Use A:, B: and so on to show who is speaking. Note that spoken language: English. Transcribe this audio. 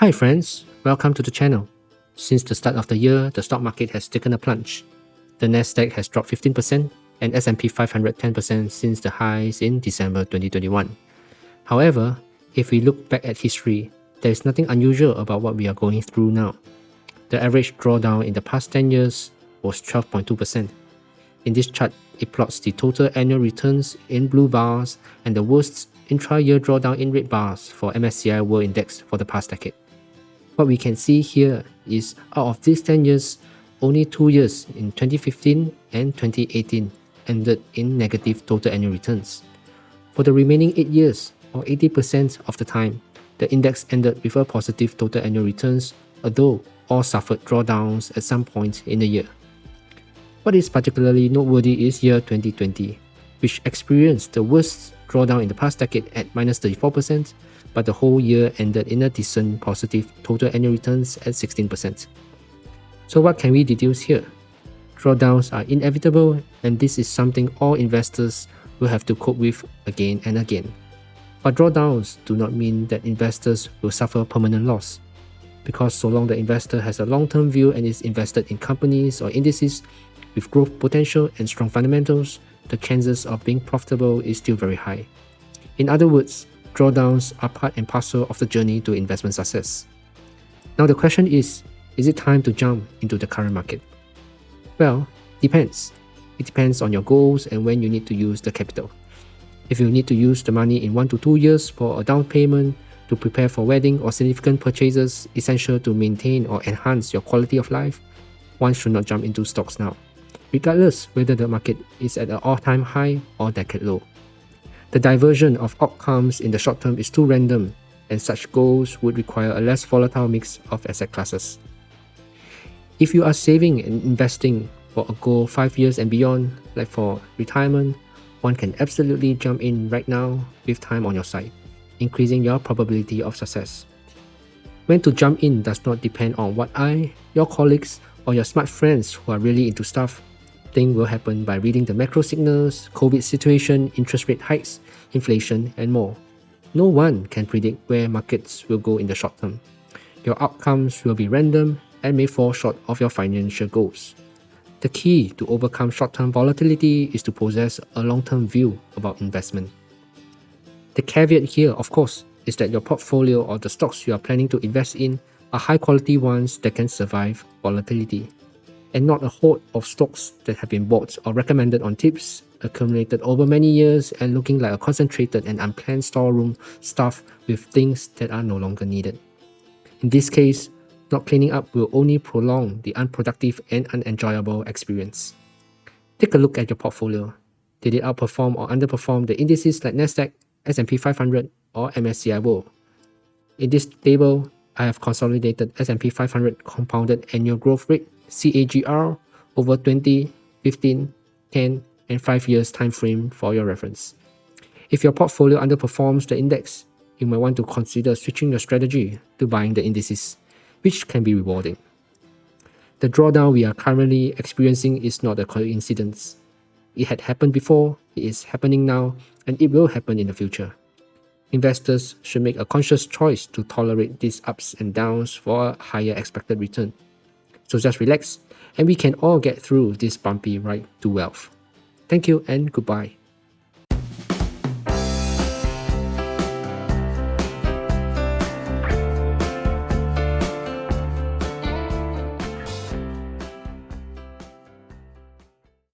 A: Hi friends, welcome to the channel. Since the start of the year, the stock market has taken a plunge. The Nasdaq has dropped 15% and S&P 500 10% since the highs in December 2021. However, if we look back at history, there is nothing unusual about what we are going through now. The average drawdown in the past 10 years was 12.2%. In this chart, it plots the total annual returns in blue bars and the worst intra-year drawdown in red bars for MSCI World Index for the past decade. What we can see here is out of these 10 years, only 2 years in 2015 and 2018 ended in negative total annual returns. For the remaining 8 years, or 80% of the time, the index ended with a positive total annual returns, although all suffered drawdowns at some point in the year. What is particularly noteworthy is year 2020, which experienced the worst drawdown in the past decade at minus 34%, but the whole year ended in a decent positive total annual returns at 16%. So what can we deduce here? Drawdowns are inevitable, and this is something all investors will have to cope with again and again. But drawdowns do not mean that investors will suffer permanent loss, because so long the investor has a long-term view and is invested in companies or indices with growth potential and strong fundamentals, the chances of being profitable is still very high. In other words, drawdowns are part and parcel of the journey to investment success. Now the question is it time to jump into the current market? Well, depends. It depends on your goals and when you need to use the capital. If you need to use the money in 1 to 2 years for a down payment, to prepare for wedding or significant purchases essential to maintain or enhance your quality of life, one should not jump into stocks now, regardless whether the market is at an all-time high or decade low. The diversion of outcomes in the short term is too random, and such goals would require a less volatile mix of asset classes. If you are saving and investing for a goal 5 years and beyond, like for retirement, one can absolutely jump in right now with time on your side, increasing your probability of success. When to jump in does not depend on what your colleagues, or your smart friends who are really into stuff think will happen by reading the macro signals, COVID situation, interest rate hikes, inflation, and more. No one can predict where markets will go in the short term. Your outcomes will be random and may fall short of your financial goals. The key to overcome short-term volatility is to possess a long-term view about investment. The caveat here, of course, is that your portfolio or the stocks you are planning to invest in are high-quality ones that can survive volatility, and not a horde of stocks that have been bought or recommended on tips, accumulated over many years, and looking like a concentrated and unplanned storeroom stuffed with things that are no longer needed. In this case, not cleaning up will only prolong the unproductive and unenjoyable experience. Take a look at your portfolio. Did it outperform or underperform the indices like Nasdaq, S&P 500, or MSCI World? In this table, I have consolidated S&P 500 compounded annual growth rate CAGR over 20, 15, 10, and 5 years time frame for your reference. If your portfolio underperforms the index, you might want to consider switching your strategy to buying the indices, which can be rewarding. The drawdown we are currently experiencing is not a coincidence. It had happened before, it is happening now, and it will happen in the future. Investors should make a conscious choice to tolerate these ups and downs for a higher expected return. So just relax, and we can all get through this bumpy ride to wealth. Thank you and goodbye.